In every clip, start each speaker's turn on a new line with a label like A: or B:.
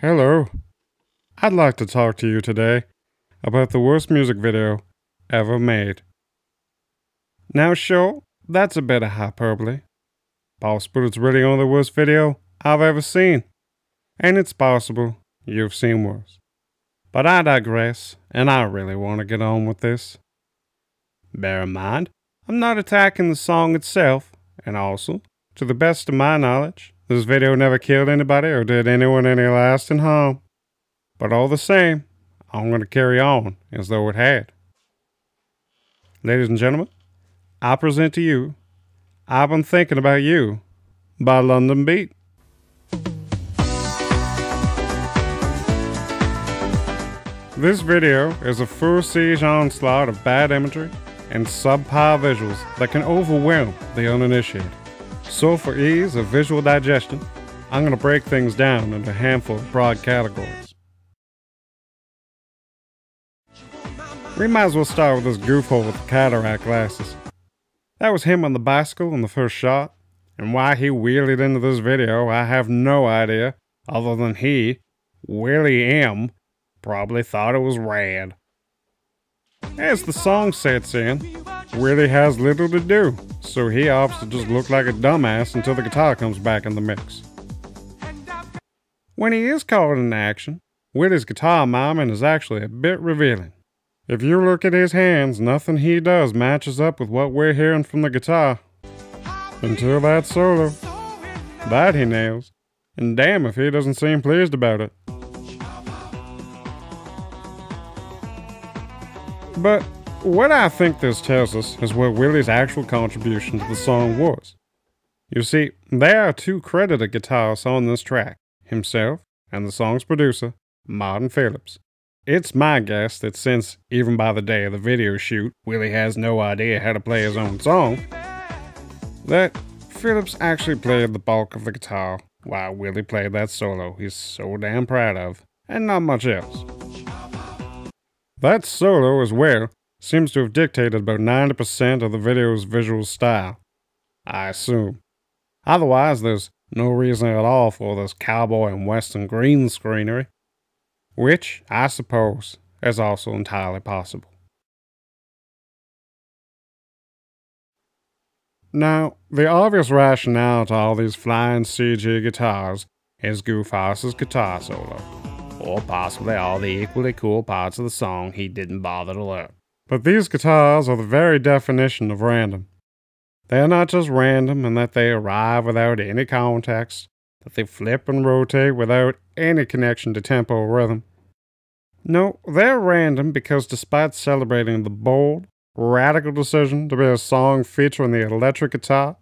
A: Hello. I'd like to talk to you today about the worst music video ever made. Now, sure, that's a bit of hyperbole. Possible it's really only the worst video I've ever seen. And it's possible you've seen worse. But I digress, and I really want to get on with this. Bear in mind, I'm not attacking the song itself, and also, to the best of my knowledge, this video never killed anybody or did anyone any lasting harm. But all the same, I'm going to carry on as though it had. Ladies and gentlemen, I present to you, I've Been Thinking About You by London Beat. This video is a full-siege onslaught of bad imagery and subpar visuals that can overwhelm the uninitiated. So for ease of visual digestion, I'm going to break things down into a handful of broad categories. We might as well start with this goofhole with the cataract glasses. That was him on the bicycle in the first shot, and why he wheelied into this video I have no idea, other than he, Willie M., probably thought it was rad. As the song sets in, Willie has little to do, so he opts to just look like a dumbass until the guitar comes back in the mix. When he is called into action, Willie's guitar miming is actually a bit revealing. If you look at his hands, nothing he does matches up with what we're hearing from the guitar. Until that solo. That he nails, and damn if he doesn't seem pleased about it. But what I think this tells us is what Willie's actual contribution to the song was. You see, there are two credited guitarists on this track, himself and the song's producer, Martin Phillips. It's my guess that since, even by the day of the video shoot, Willie has no idea how to play his own song, that Phillips actually played the bulk of the guitar while Willie played that solo he's so damn proud of, and not much else. That solo, as well, seems to have dictated about 90% of the video's visual style, I assume. Otherwise, there's no reason at all for this cowboy and western green screenery, which, I suppose, is also entirely possible. Now, the obvious rationale to all these flying CG guitars is Goof House's guitar solo, or possibly all the equally cool parts of the song he didn't bother to learn. But these guitars are the very definition of random. They are not just random in that they arrive without any context, that they flip and rotate without any connection to tempo or rhythm. No, they're random because despite celebrating the bold, radical decision to be a song featuring the electric guitar,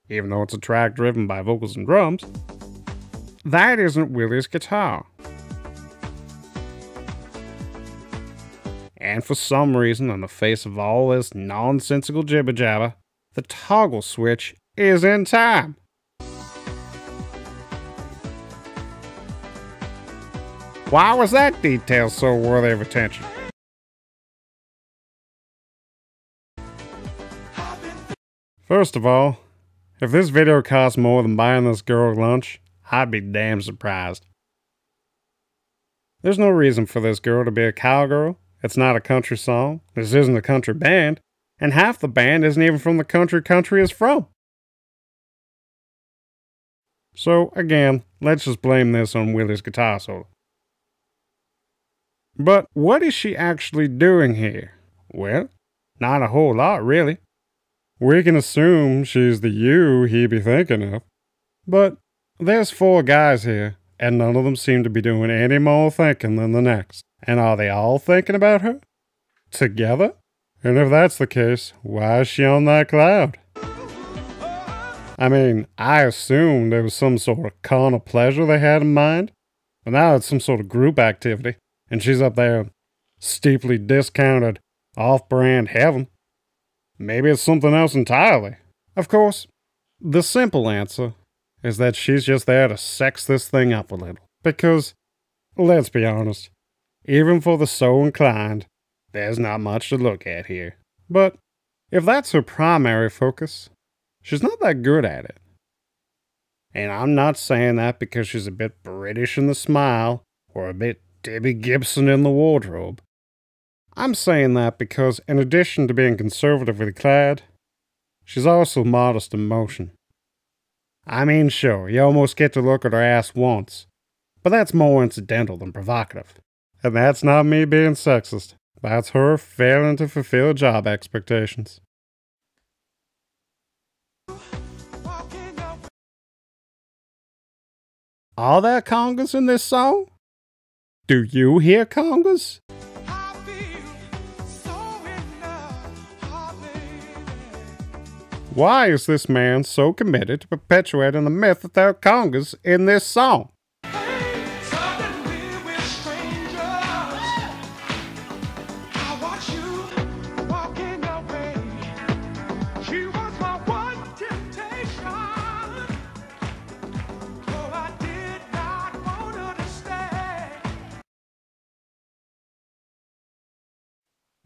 A: even though it's a track driven by vocals and drums, that isn't Willie's guitar. And for some reason, in the face of all this nonsensical jibber-jabber, the toggle switch is in time. Why was that detail so worthy of attention? First of all, if this video cost more than buying this girl lunch, I'd be damn surprised. There's no reason for this girl to be a cowgirl. It's not a country song, this isn't a country band, and half the band isn't even from the country is from. So, again, let's just blame this on Willie's guitar solo. But what is she actually doing here? Well, not a whole lot, really. We can assume she's the you he be thinking of. But there's 4 guys here, and none of them seem to be doing any more thinking than the next. And are they all thinking about her? Together? And if that's the case, why is she on that cloud? I mean, I assumed there was some sort of carnal pleasure they had in mind, but now it's some sort of group activity, and she's up there in steeply discounted, off-brand heaven. Maybe it's something else entirely. Of course, the simple answer is that she's just there to sex this thing up a little. Because, let's be honest, even for the so inclined, there's not much to look at here. But if that's her primary focus, she's not that good at it. And I'm not saying that because she's a bit British in the smile or a bit Debbie Gibson in the wardrobe. I'm saying that because, in addition to being conservatively clad, she's also modest in motion. I mean, sure, you almost get to look at her ass once, but that's more incidental than provocative. And that's not me being sexist. That's her failing to fulfill job expectations. Are there congas in this song? Do you hear congas? Why is this man so committed to perpetuating the myth that there are congas in this song?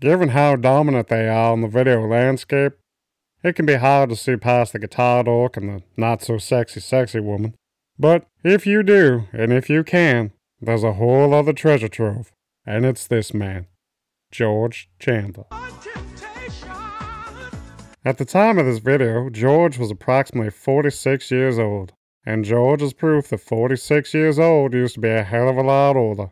A: Given how dominant they are on the video landscape, it can be hard to see past the guitar dork and the not-so-sexy woman. But if you do, and if you can, there's a whole other treasure trove, and it's this man, George Chandler. At the time of this video, George was approximately 46 years old, and George is proof that 46 years old used to be a hell of a lot older.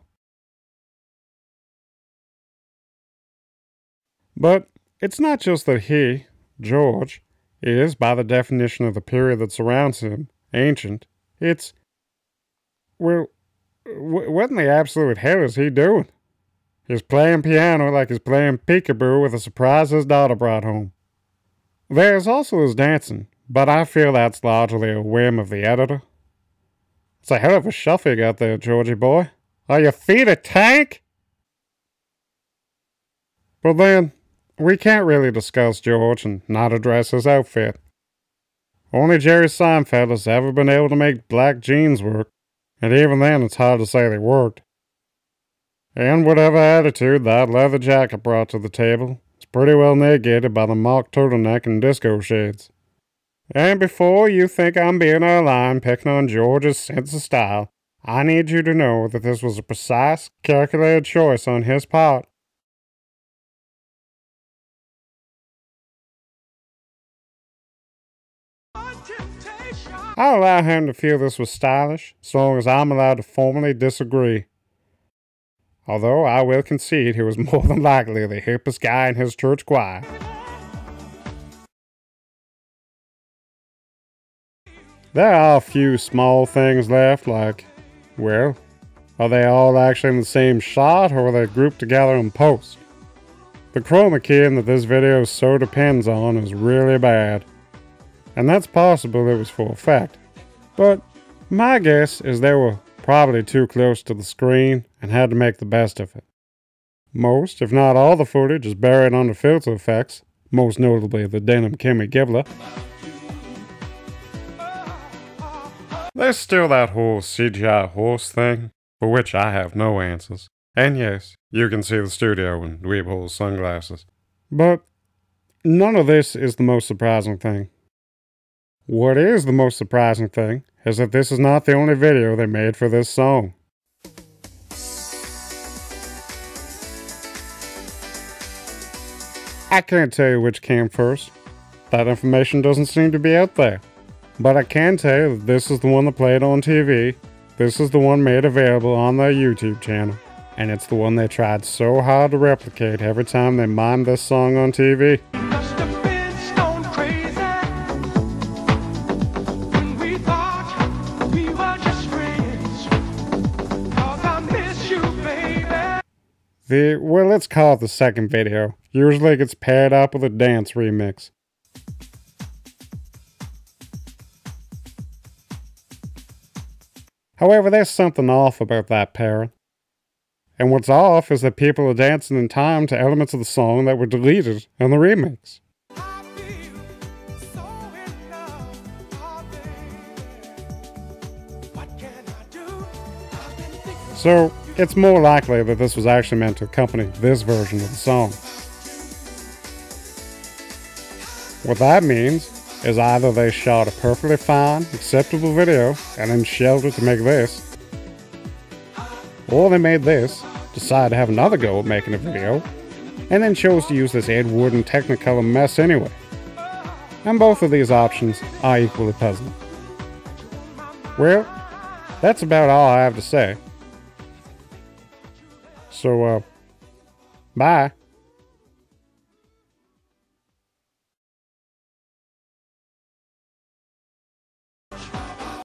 A: But it's not just that he, George, is, by the definition of the period that surrounds him, ancient. It's, well, what in the absolute hell is he doing? He's playing piano like he's playing peekaboo with a surprise his daughter brought home. There's also his dancing, but I feel that's largely a whim of the editor. It's a hell of a shuffle you got there, Georgie boy. Are your feet a tank? But then, we can't really discuss George and not address his outfit. Only Jerry Seinfeld has ever been able to make black jeans work, and even then it's hard to say they worked. And whatever attitude that leather jacket brought to the table is pretty well negated by the mock turtleneck and disco shades. And before you think I'm being out of line picking on George's sense of style, I need you to know that this was a precise, calculated choice on his part. I'll allow him to feel this was stylish, so long as I'm allowed to formally disagree. Although I will concede he was more than likely the hippest guy in his church choir. There are a few small things left, like, well, are they all actually in the same shot, or are they grouped together in post? The chroma key that this video so depends on is really bad. And that's possible it was for effect. But my guess is they were probably too close to the screen and had to make the best of it. Most, if not all, the footage is buried under filter effects, most notably the Denim Kimmy Gibbler. There's still that whole CGI horse thing, for which I have no answers. And yes, you can see the studio in Dweebhole's sunglasses. But none of this is the most surprising thing. What is the most surprising thing is that this is not the only video they made for this song. I can't tell you which came first. That information doesn't seem to be out there. But I can tell you that this is the one that played on TV, this is the one made available on their YouTube channel, and it's the one they tried so hard to replicate every time they mimed this song on TV. Well, let's call it the second video. Usually it gets paired up with a dance remix. However, there's something off about that pairing. And what's off is that people are dancing in time to elements of the song that were deleted in the remix. So, it's more likely that this was actually meant to accompany this version of the song. What that means is either they shot a perfectly fine, acceptable video and then shelved it to make this, or they made this, decided to have another go at making a video, and then chose to use this Ed Wood and Technicolor mess anyway. And both of these options are equally puzzling. Well, that's about all I have to say. So, bye.